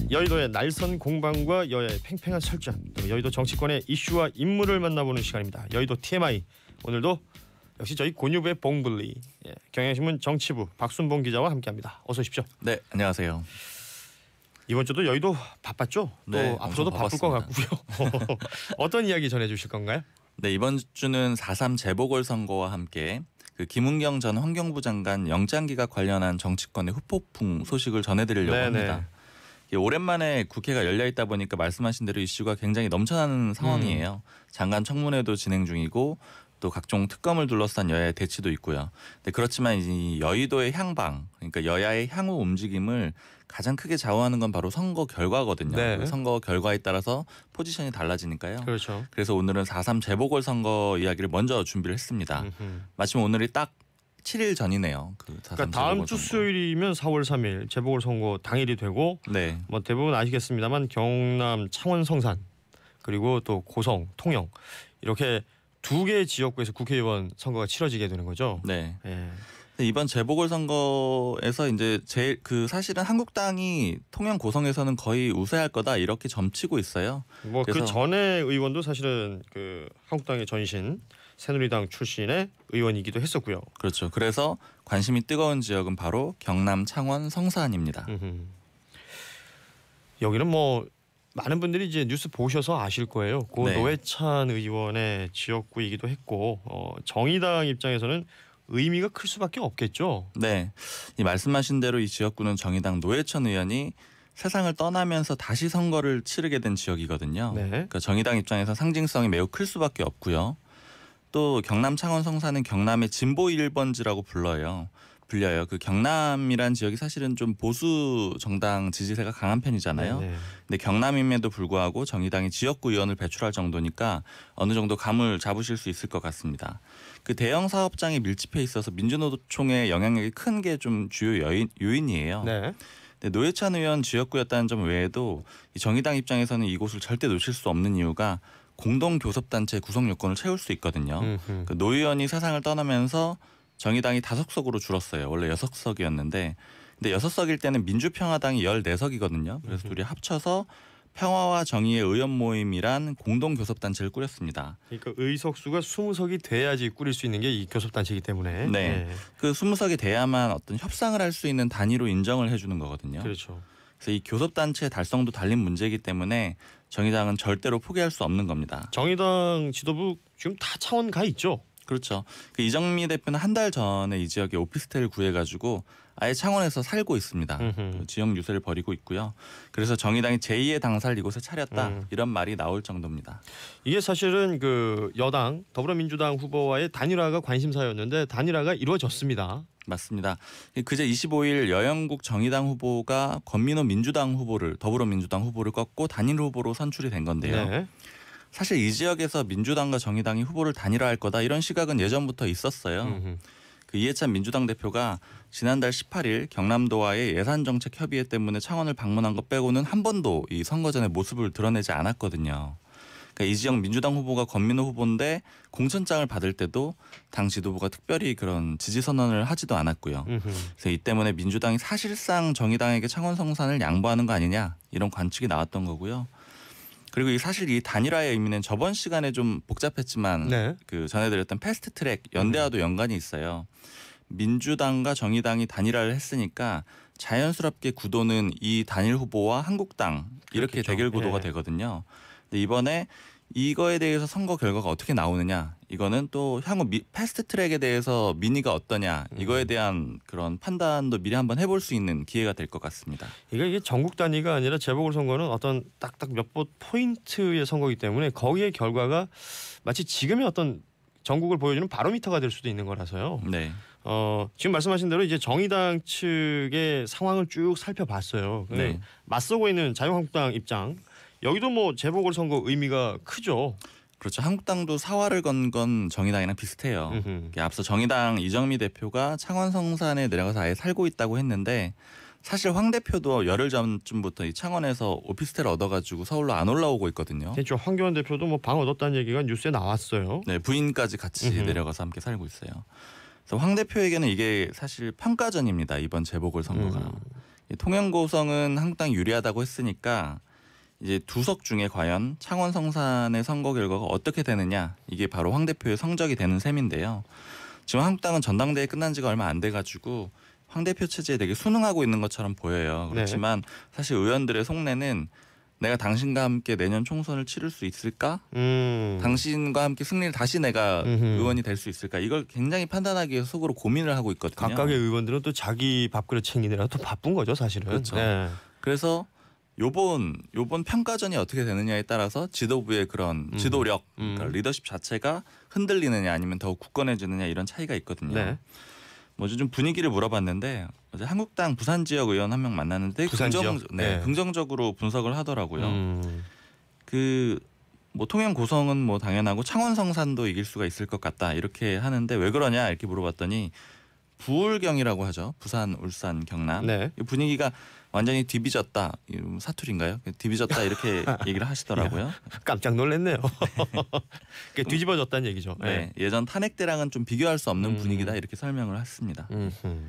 여의도의 날선 공방과 여야의 팽팽한 설전, 또 여의도 정치권의 이슈와 인물을 만나보는 시간입니다. 여의도 TMI. 오늘도 역시 저희 권유부의 봉블리, 경향신문 정치부 박순봉 기자와 함께합니다. 어서 오십시오. 네, 안녕하세요. 이번 주도 여의도 바빴죠? 네, 또 앞으로도 바쁠 것 같고요. 어떤 이야기 전해주실 건가요? 네, 이번 주는 4.3 재보궐선거와 함께 김은경 전 환경부 장관 영장기각 관련한 정치권의 후폭풍 소식을 전해드리려고 합니다. 오랜만에 국회가 열려있다 보니까 말씀하신 대로 이슈가 굉장히 넘쳐나는 상황이에요. 장관 청문회도 진행 중이고 또 각종 특검을 둘러싼 여야의 대치도 있고요. 네, 그렇지만 이 여의도의 향방, 그러니까 여야의 향후 움직임을 가장 크게 좌우하는 건 바로 선거 결과거든요. 네. 그 선거 결과에 따라서 포지션이 달라지니까요. 그렇죠. 그래서 오늘은 4.3 재보궐선거 이야기를 먼저 준비를 했습니다. 마침 오늘이 딱 7일 전이네요. 그러니까 다음 주 수요일이면 4월 3일 재보궐선거 당일이 되고, 네. 뭐 대부분 아시겠습니다만 경남 창원 성산 그리고 또 고성 통영 이렇게 두 개의 지역구에서 국회의원 선거가 치러지게 되는 거죠. 네. 이번 재보궐선거에서 이제 사실은 한국당이 통영 고성에서는 거의 우세할 거다 이렇게 점치고 있어요. 뭐 그 전에 의원도 사실은 그 한국당의 전신 새누리당 출신의 의원이기도 했었고요. 그렇죠. 그래서 관심이 뜨거운 지역은 바로 경남 창원 성산입니다. 여기는 뭐 많은 분들이 이제 뉴스 보셔서 아실 거예요. 고 네. 노회찬 의원의 지역구이기도 했고, 정의당 입장에서는 의미가 클 수밖에 없겠죠. 네, 이 말씀하신 대로 이 지역구는 정의당 노회찬 의원이 세상을 떠나면서 다시 선거를 치르게 된 지역이거든요. 네. 그러니까 정의당 입장에서 상징성이 매우 클 수밖에 없고요. 또 경남 창원 성산은 경남의 진보 1번지라고 불려요. 그 경남이란 지역이 사실은 좀 보수 정당 지지세가 강한 편이잖아요. 네네. 근데 경남임에도 불구하고 정의당이 지역구 의원을 배출할 정도니까 어느 정도 감을 잡으실 수 있을 것 같습니다. 그 대형 사업장이 밀집해 있어서 민주노총의 영향력이 큰 게 좀 주요 요인이에요. 네. 근데 노회찬 의원 지역구였다는 점 외에도 이 정의당 입장에서는 이곳을 절대 놓칠 수 없는 이유가 공동교섭단체 구성 요건을 채울 수 있거든요. 그 노 의원이 세상을 떠나면서 정의당이 5석으로 줄었어요. 원래 6석이었는데 근데 6석일 때는 민주평화당이 14석이거든요. 그래서 둘이 합쳐서 평화와 정의의 의원 모임이란 공동교섭단체를 꾸렸습니다. 그러니까 의석수가 20석이 돼야지 꾸릴 수 있는 게 이 교섭단체이기 때문에. 네. 그 20석이 돼야만 어떤 협상을 할 수 있는 단위로 인정을 해주는 거거든요. 그렇죠. 그래서 이 교섭단체의 달성도 달린 문제이기 때문에 정의당은 절대로 포기할 수 없는 겁니다. 정의당 지도부 지금 다 창원 가 있죠. 그렇죠. 그 이정미 대표는 한 달 전에 이 지역에 오피스텔을 구해가지고 아예 창원에서 살고 있습니다. 그 지역 유세를 벌이고 있고요. 그래서 정의당이 제2의 당사를 이곳에 차렸다 이런 말이 나올 정도입니다. 이게 사실은 그 여당 더불어민주당 후보와의 단일화가 관심사였는데 단일화가 이루어졌습니다. 맞습니다. 그제 25일 여영국 정의당 후보가 권민호 민주당 후보를 더불어민주당 후보를 꺾고 단일 후보로 선출이 된 건데요. 네. 사실 이 지역에서 민주당과 정의당이 후보를 단일화할 거다 이런 시각은 예전부터 있었어요. 그 이해찬 민주당 대표가 지난달 18일 경남도와의 예산정책협의회 때문에 창원을 방문한 것 빼고는 한 번도 이 선거 전에 모습을 드러내지 않았거든요. 그러니까 이 지역 민주당 후보가 권민호 후보인데 공천장을 받을 때도 당 지도부가 특별히 그런 지지 선언을 하지도 않았고요. 그래서 이 때문에 민주당이 사실상 정의당에게 창원 성산을 양보하는 거 아니냐 이런 관측이 나왔던 거고요. 그리고 사실 이 단일화의 의미는 저번 시간에 좀 복잡했지만 네. 그 전해드렸던 패스트트랙 연대와도 연관이 있어요. 민주당과 정의당이 단일화를 했으니까 자연스럽게 구도는 이 단일 후보와 한국당 이렇게 그렇겠죠. 대결 구도가 되거든요. 근데 이번에 이거에 대해서 선거 결과가 어떻게 나오느냐 이거는 또 향후 패스트트랙에 대해서 민의가 어떠냐 이거에 대한 그런 판단도 미리 한번 해볼 수 있는 기회가 될 것 같습니다. 이게 전국 단위가 아니라 재보궐선거는 어떤 딱딱 몇 포인트의 선거이기 때문에 거기의 결과가 마치 지금의 어떤 전국을 보여주는 바로미터가 될 수도 있는 거라서요. 네. 지금 말씀하신 대로 이제 정의당 측의 상황을 쭉 살펴봤어요. 네. 맞서고 있는 자유한국당 입장 여기도 뭐 재보궐선거 의미가 크죠. 그렇죠. 한국당도 사활을 건 건 정의당이랑 비슷해요. 앞서 정의당 이정미 대표가 창원 성산에 내려가서 아예 살고 있다고 했는데 사실 황 대표도 열흘 전쯤부터 이 창원에서 오피스텔을 얻어가지고 서울로 안 올라오고 있거든요. 그렇죠. 황교안 대표도 뭐 방 얻었다는 얘기가 뉴스에 나왔어요. 네, 부인까지 같이 내려가서 함께 살고 있어요. 그래서 황 대표에게는 이게 사실 평가전입니다. 이번 재보궐선거가. 이 통영 고성은 한국당이 유리하다고 했으니까 이제 두 석 중에 과연 창원 성산의 선거 결과가 어떻게 되느냐 이게 바로 황 대표의 성적이 되는 셈인데요. 지금 한국당은 전당대회 끝난 지가 얼마 안 돼가지고 황 대표 체제에 되게 순응하고 있는 것처럼 보여요. 그렇지만 사실 의원들의 속내는 내가 당신과 함께 내년 총선을 치를 수 있을까? 당신과 함께 승리를 다시 내가 의원이 될 수 있을까? 이걸 굉장히 판단하기 위해서 속으로 고민을 하고 있거든요. 각각의 의원들은 또 자기 밥그릇 챙기느라 또 바쁜 거죠, 사실은. 그렇죠. 네. 그래서 요번 평가전이 어떻게 되느냐에 따라서 지도부의 그런 지도력, 그러니까 리더십 자체가 흔들리느냐 아니면 더욱 굳건해지느냐 이런 차이가 있거든요. 네. 먼저 좀 분위기를 물어봤는데 어제 한국당 부산 지역 의원 한 명 만났는데 부산 지역? 네. 긍정적으로 분석을 하더라고요. 뭐 통영 고성은 뭐 당연하고 창원 성산도 이길 수가 있을 것 같다 이렇게 하는데 왜 그러냐 이렇게 물어봤더니 부울경이라고 하죠. 부산, 울산, 경남. 네. 이 분위기가 완전히 뒤비졌다. 사투리인가요? 뒤비졌다 이렇게 얘기를 하시더라고요. 깜짝 놀랐네요. 뒤집어졌다는 얘기죠. 네. 예전 탄핵 때랑은 좀 비교할 수 없는 분위기다 이렇게 설명을 했습니다. 그러니까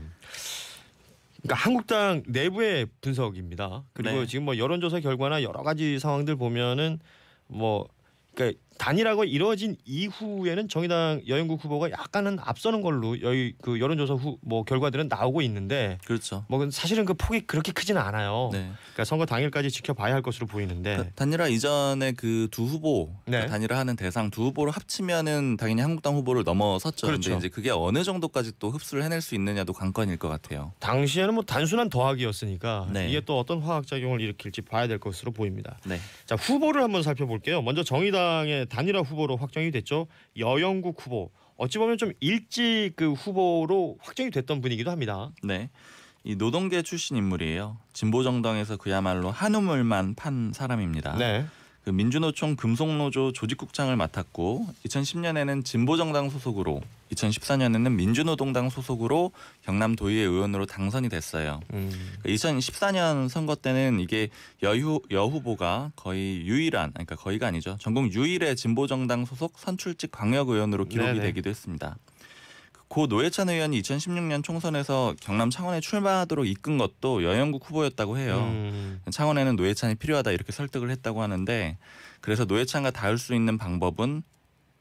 한국당 내부의 분석입니다. 그리고 네. 지금 뭐 여론조사 결과나 여러 가지 상황들 보면은 뭐 그러니까 단일화가 이루어진 이후에는 정의당 여영국 후보가 약간은 앞서는 걸로 그 여론조사 뭐 결과들은 나오고 있는데 그렇죠. 뭐 사실은 그 폭이 그렇게 크지는 않아요. 네. 그러니까 선거 당일까지 지켜봐야 할 것으로 보이는데 단일화 이전에 그 두 후보 네. 단일화하는 대상 두 후보를 합치면은 당연히 한국당 후보를 넘어섰죠. 그렇죠. 그런데 이제 그게 어느 정도까지 또 흡수를 해낼 수 있느냐도 관건일 것 같아요. 당시에는 뭐 단순한 더하기였으니까 네. 이게 또 어떤 화학작용을 일으킬지 봐야 될 것으로 보입니다. 네. 자, 후보를 한번 살펴볼게요. 먼저 정의당의 단일화 후보로 확정이 됐죠. 여영국 후보. 어찌 보면 좀 일찍 그 후보로 확정이 됐던 분이기도 합니다. 네. 이 노동계 출신 인물이에요. 진보정당에서 그야말로 한우물만 판 사람입니다. 네. 그 민주노총 금속노조 조직국장을 맡았고 2010년에는 진보정당 소속으로 2014년에는 민주노동당 소속으로 경남도의회 의원으로 당선이 됐어요. 2014년 선거 때는 이게 여 후보가 거의 유일한, 그러니까 거의가 아니죠. 전국 유일의 진보정당 소속 선출직 광역의원으로 기록이 네네. 되기도 했습니다. 고 노회찬 의원이 2016년 총선에서 경남 창원에 출마하도록 이끈 것도 여영국 후보였다고 해요. 창원에는 노회찬이 필요하다 이렇게 설득을 했다고 하는데 그래서 노회찬과 닿을 수 있는 방법은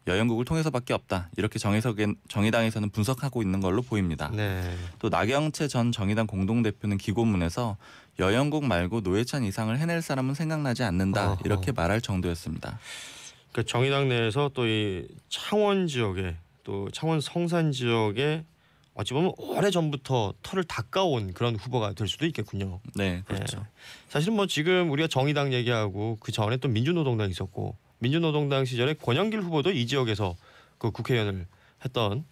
여영국을 통해서밖에 없다. 이렇게 정의당에서는 분석하고 있는 걸로 보입니다. 네. 또 나경채 전 정의당 공동대표는 기고문에서 여영국 말고 노회찬 이상을 해낼 사람은 생각나지 않는다. 이렇게 말할 정도였습니다. 그 정의당 내에서 또 이 창원 지역에 또 창원 성산 지역에 어찌 보면 오래 전부터 털을 닦아온 그런 후보가 될 수도 있겠군요. 네, 그렇죠. 네. 사실은 뭐 지금 우리가 정의당 얘기하고 그 전에 또 민주노동당 있었고 민주노동당 시절에 권영길 후보도 이 지역에서 그 국회의원을 했던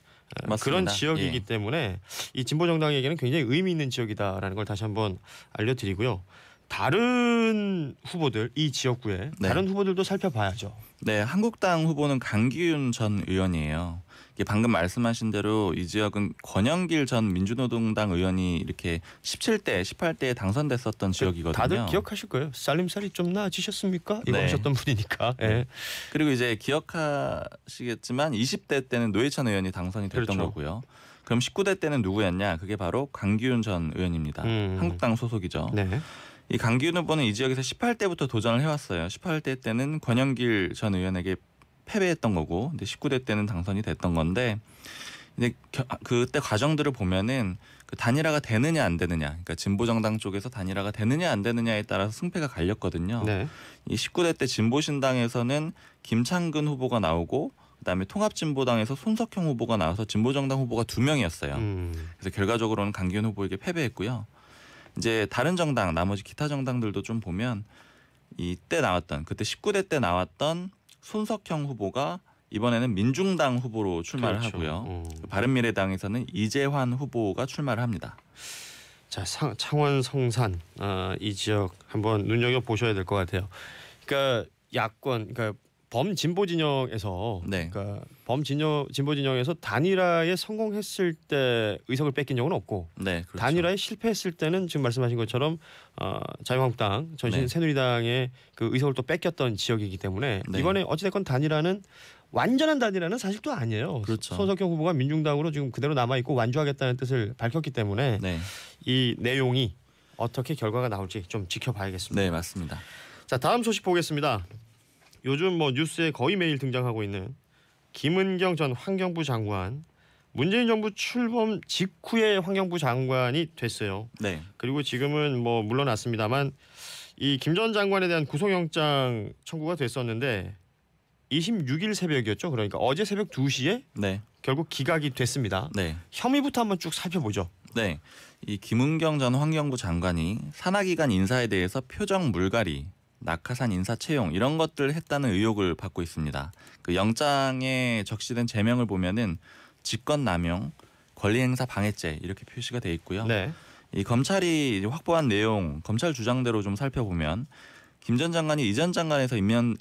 맞습니다. 그런 지역이기 예. 때문에 이 진보정당에게는 굉장히 의미 있는 지역이다라는 걸 다시 한번 알려드리고요. 다른 후보들 이 지역구에 네. 다른 후보들도 살펴봐야죠. 네, 한국당 후보는 강기윤 전 의원이에요. 이게 방금 말씀하신 대로 이 지역은 권영길 전 민주노동당 의원이 이렇게 17대, 18대에 당선됐었던 지역이거든요. 다들 기억하실 거예요. 살림살이 좀 나아지셨습니까? 이거 네. 하셨던 분이니까. 예. 그리고 이제 기억하시겠지만 20대 때는 노회찬 의원이 당선이 됐던 그렇죠. 거고요. 그럼 19대 때는 누구였냐? 그게 바로 강기윤 전 의원입니다. 한국당 소속이죠. 네. 이 강기윤 후보는 이 지역에서 18대부터 도전을 해왔어요. 18대 때는 권영길 전 의원에게 패배했던 거고, 근데 19대 때는 당선이 됐던 건데, 근데 그때 과정들을 보면은 그 단일화가 되느냐 안 되느냐, 그러니까 진보정당 쪽에서 단일화가 되느냐 안 되느냐에 따라서 승패가 갈렸거든요. 네. 이 19대 때 진보신당에서는 김창근 후보가 나오고, 그다음에 통합진보당에서 손석형 후보가 나와서 진보정당 후보가 2명이었어요. 그래서 결과적으로는 강기훈 후보에게 패배했고요. 이제 다른 정당, 나머지 기타 정당들도 좀 보면 이때 나왔던 그때 19대 때 나왔던 손석형 후보가 이번에는 민중당 후보로 출마를 그렇죠. 하고요. 바른미래당에서는 이재환 후보가 출마를 합니다. 자, 창원 성산 이 지역 한번 눈여겨 보셔야 될 것 같아요. 그러니까 야권, 그러니까 범진보 진영에서, 네. 그러니까 범진보 진영에서 단일화에 성공했을 때 의석을 뺏긴 적은 없고, 네, 그렇죠. 단일화에 실패했을 때는 지금 말씀하신 것처럼 자유한국당, 전신 네. 새누리당의 그 의석을 또 뺏겼던 지역이기 때문에 네. 이번에 어찌됐건 단일화는 완전한 단일화는 사실 또 아니에요. 그렇죠. 손석형 후보가 민중당으로 지금 그대로 남아 있고 완주하겠다는 뜻을 밝혔기 때문에 네. 이 내용이 어떻게 결과가 나올지 좀 지켜봐야겠습니다. 네, 맞습니다. 자, 다음 소식 보겠습니다. 요즘 뭐 뉴스에 거의 매일 등장하고 있는 김은경 전 환경부 장관, 문재인 정부 출범 직후에 환경부 장관이 됐어요. 네. 그리고 지금은 뭐 물러났습니다만 이 김 전 장관에 대한 구속영장 청구가 됐었는데 26일 새벽이었죠. 그러니까 어제 새벽 2시에 네. 결국 기각이 됐습니다. 네. 혐의부터 한번 쭉 살펴보죠. 네. 이 김은경 전 환경부 장관이 산하기관 인사에 대해서 표정 물갈이, 낙하산 인사 채용 이런 것들 했다는 의혹을 받고 있습니다. 그 영장에 적시된 제명을 보면은 직권남용, 권리행사 방해죄 이렇게 표시가 돼 있고요. 네. 이 검찰이 확보한 내용, 검찰 주장대로 좀 살펴보면 김 전 장관이 이전 장관에서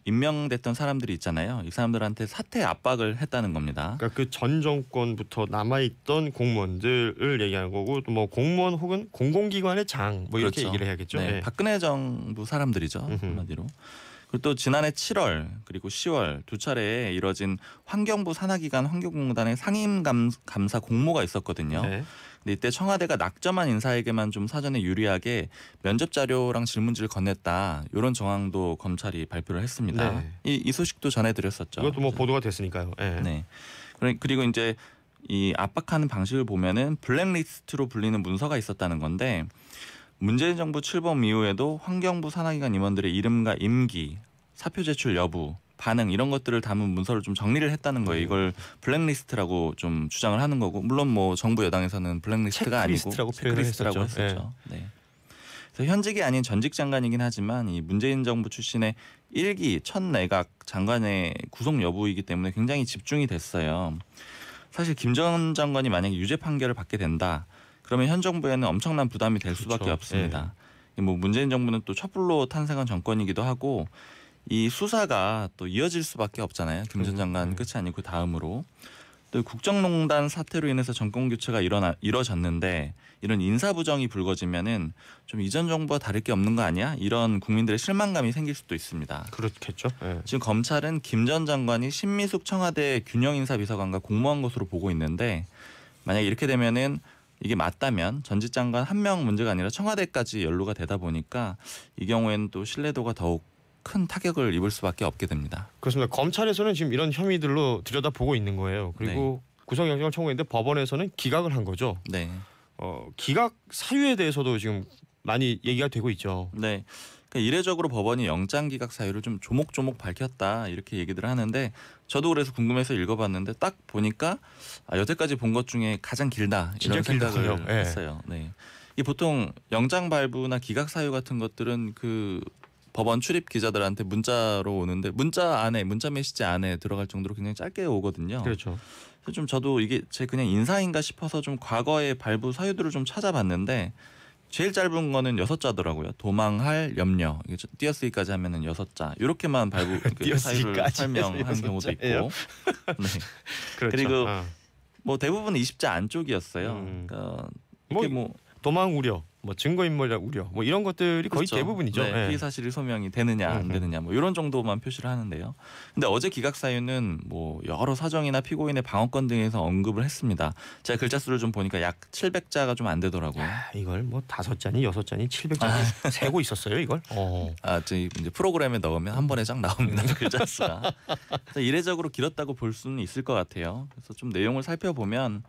임명됐던 사람들이 있잖아요. 이 사람들한테 사퇴 압박을 했다는 겁니다. 그러니까 그 전 정권부터 남아있던 공무원들을 얘기하는 거고 또 뭐 공무원 혹은 공공기관의 장 뭐 이렇게 그렇죠. 얘기를 해야겠죠. 네, 네. 박근혜 정부 사람들이죠. 음흠. 한마디로. 그리고 또 지난해 7월 그리고 10월 두 차례에 이뤄진 환경부 산하기관 환경공단의 상임감사 공모가 있었거든요. 네. 근데 이때 청와대가 낙점한 인사에게만 좀 사전에 유리하게 면접 자료랑 질문지를 건넸다. 이런 정황도 검찰이 발표를 했습니다. 네. 이 소식도 전해드렸었죠. 이것도 뭐 보도가 됐으니까요. 네. 네. 그리고 이제 이 압박하는 방식을 보면은 블랙리스트로 불리는 문서가 있었다는 건데 문재인 정부 출범 이후에도 환경부 산하기관 임원들의 이름과 임기, 사표 제출 여부, 반응 이런 것들을 담은 문서를 좀 정리를 했다는 거예요. 이걸 블랙리스트라고 좀 주장을 하는 거고 물론 뭐 정부 여당에서는 블랙리스트가 아니고 체크리스트라고 표현을 체크리스트라고 했었죠. 했었죠. 네. 그래서 현직이 아닌 전직 장관이긴 하지만 이 문재인 정부 출신의 1기 첫 내각 장관의 구속 여부이기 때문에 굉장히 집중이 됐어요. 사실 김 전 장관이 만약에 유죄 판결을 받게 된다. 그러면 현 정부에는 엄청난 부담이 될 수밖에 그렇죠. 없습니다. 뭐 문재인 정부는 또 촛불로 탄생한 정권이기도 하고 이 수사가 또 이어질 수밖에 없잖아요. 김 전 장관 끝이 아니고 다음으로 또 국정농단 사태로 인해서 정권 교체가 이뤄졌는데 이런 인사 부정이 불거지면은 좀 이전 정부와 다를 게 없는 거 아니야? 이런 국민들의 실망감이 생길 수도 있습니다. 그렇겠죠. 네. 지금 검찰은 김 전 장관이 신미숙 청와대 균형인사비서관과 공모한 것으로 보고 있는데 만약 이렇게 되면은 이게 맞다면 전직 장관 한 명 문제가 아니라 청와대까지 연루가 되다 보니까 이 경우에는 또 신뢰도가 더욱 큰 타격을 입을 수밖에 없게 됩니다. 그렇습니다. 검찰에서는 지금 이런 혐의들로 들여다보고 있는 거예요. 그리고 구속영장을 청구했는데 법원에서는 기각을 한 거죠. 네. 기각 사유에 대해서도 지금 많이 얘기가 되고 있죠. 네. 그러니까 이례적으로 법원이 영장 기각 사유를 좀 조목조목 밝혔다 이렇게 얘기들 하는데 저도 그래서 궁금해서 읽어봤는데 딱 보니까 여태까지 본 것 중에 가장 길다 이런 진짜 생각을 길더군요. 네. 했어요. 네. 이 보통 영장 발부나 기각 사유 같은 것들은 그 법원 출입 기자들한테 문자로 오는데 문자 메시지 안에 들어갈 정도로 굉장히 짧게 오거든요. 그렇죠. 그래서 좀 저도 이게 제 그냥 인사인가 싶어서 좀 과거의 발부 사유들을 좀 찾아봤는데 제일 짧은 거는 6자더라고요. 도망할 염려. 이게 띄어쓰기까지 하면은 6자. 이렇게만 발부 그 사유를 띄어쓰기까지 설명한 해서 경우도 있고. 6자예요? 네. 그렇죠. 그리고 뭐 대부분 20자 안쪽이었어요. 그러니까 이게 뭐 도망 우려, 뭐 증거인멸 우려, 뭐 이런 것들이 거의 그렇죠. 대부분이죠. 네, 네. 피의 사실이 소명이 되느냐 안 되느냐 뭐 이런 정도만 표시를 하는데요. 근데 어제 기각 사유는 뭐 여러 사정이나 피고인의 방어권 등에서 언급을 했습니다. 제가 글자 수를 좀 보니까 약 700자가 좀 안 되더라고요. 이걸 뭐 5자니 6자니 700자니 세고 있었어요, 이걸? 이제 프로그램에 넣으면 한 번에 쫙 나옵니다. 글자 수가. 그래서 이례적으로 길었다고 볼 수는 있을 것 같아요. 그래서 좀 내용을 살펴보면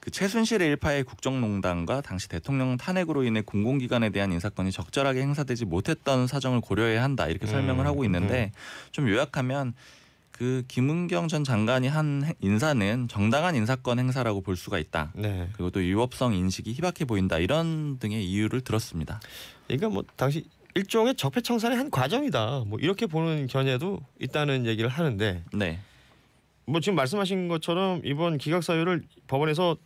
그 최순실 일파의 국정농단과 당시 대통령 탄핵으로 인해 공공기관에 대한 인사권이 적절하게 행사되지 못했던 사정을 고려해야 한다 이렇게 설명을 하고 있는데 좀 요약하면 그 김은경 전 장관이 한 인사는 정당한 인사권 행사라고 볼 수가 있다. 네. 그리고 또 위법성 인식이 희박해 보인다 이런 등의 이유를 들었습니다. 그러니까 뭐 당시 일종의 적폐청산의 한 과정이다. 뭐 이렇게 보는 견해도 있다는 얘기를 하는데 네. 뭐 지금 말씀하신 것처럼 이번 기각 사유를 법원에서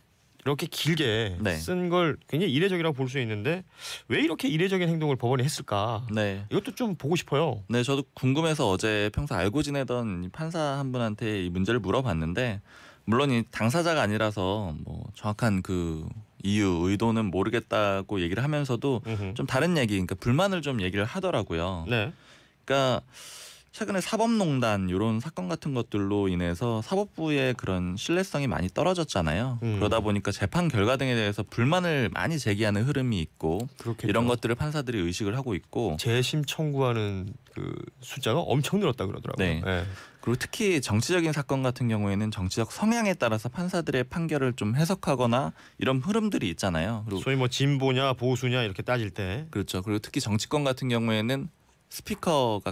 이렇게 길게 네. 쓴 걸 굉장히 이례적이라고 볼 수 있는데 왜 이렇게 이례적인 행동을 법원이 했을까? 네. 이것도 좀 보고 싶어요. 네, 저도 궁금해서 어제 평소 알고 지내던 판사 한 분한테 이 문제를 물어봤는데 물론 이 당사자가 아니라서 뭐 정확한 그 이유, 의도는 모르겠다고 얘기를 하면서도 좀 다른 얘기, 그러니까 불만을 좀 얘기를 하더라고요. 네. 그러니까 최근에 사법농단 이런 사건 같은 것들로 인해서 사법부의 그런 신뢰성이 많이 떨어졌잖아요. 그러다 보니까 재판 결과 등에 대해서 불만을 많이 제기하는 흐름이 있고 그렇겠죠. 이런 것들을 판사들이 의식을 하고 있고 재심 청구하는 그 숫자가 엄청 늘었다 그러더라고요. 네. 예. 그리고 특히 정치적인 사건 같은 경우에는 정치적 성향에 따라서 판사들의 판결을 좀 해석하거나 이런 흐름들이 있잖아요. 그리고 소위 뭐 진보냐 보수냐 이렇게 따질 때 그렇죠. 그리고 특히 정치권 같은 경우에는 스피커가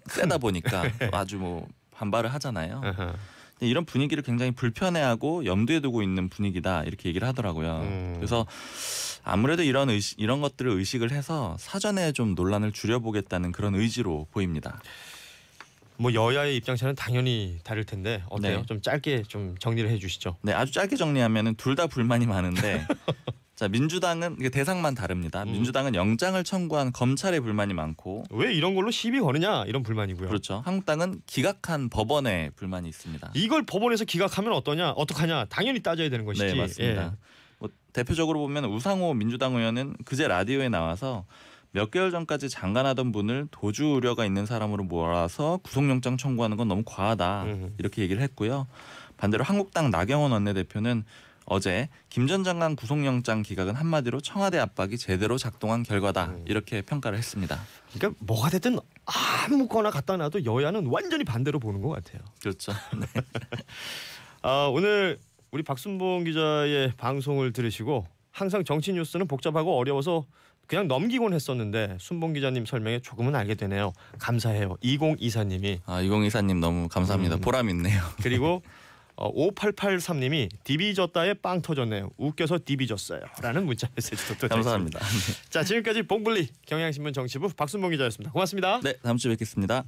세다 보니까 아주 뭐 반발을 하잖아요. 아하. 이런 분위기를 굉장히 불편해하고 염두에 두고 있는 분위기다 이렇게 얘기를 하더라고요. 그래서 아무래도 이런 것들을 의식을 해서 사전에 좀 논란을 줄여보겠다는 그런 의지로 보입니다. 뭐 여야의 입장차는 당연히 다를 텐데 어때요? 네. 좀 짧게 좀 정리를 해주시죠. 네, 아주 짧게 정리하면은 둘 다 불만이 많은데 자 민주당은 이게 대상만 다릅니다. 민주당은 영장을 청구한 검찰의 불만이 많고 왜 이런 걸로 시비 거느냐 이런 불만이고요. 그렇죠. 한국당은 기각한 법원에 불만이 있습니다. 이걸 법원에서 기각하면 어떡하냐? 당연히 따져야 되는 것이지. 네, 맞습니다. 예. 뭐 대표적으로 보면 우상호 민주당 의원은 그제 라디오에 나와서 몇 개월 전까지 장관하던 분을 도주 우려가 있는 사람으로 몰아서 구속영장 청구하는 건 너무 과하다 이렇게 얘기를 했고요. 반대로 한국당 나경원 원내대표는 어제 김 전 장관 구속영장 기각은 한마디로 청와대 압박이 제대로 작동한 결과다 이렇게 평가를 했습니다. 그러니까 뭐가 됐든 아무거나 갖다 놔도 여야는 완전히 반대로 보는 것 같아요. 그렇죠. 네. 오늘 우리 박순봉 기자의 방송을 들으시고 항상 정치 뉴스는 복잡하고 어려워서 그냥 넘기곤 했었는데 순봉 기자님 설명에 조금은 알게 되네요. 감사해요. 2024님이. 2024님 너무 감사합니다. 보람 있네요. 그리고 5883님이 디비 졌다에 빵 터졌네요. 웃겨서 디비 졌어요. 라는 문자 메시지도 또 감사합니다. 자, 지금까지 봉블리 경향신문 정치부 박순봉 기자였습니다. 고맙습니다. 네, 다음 주에 뵙겠습니다.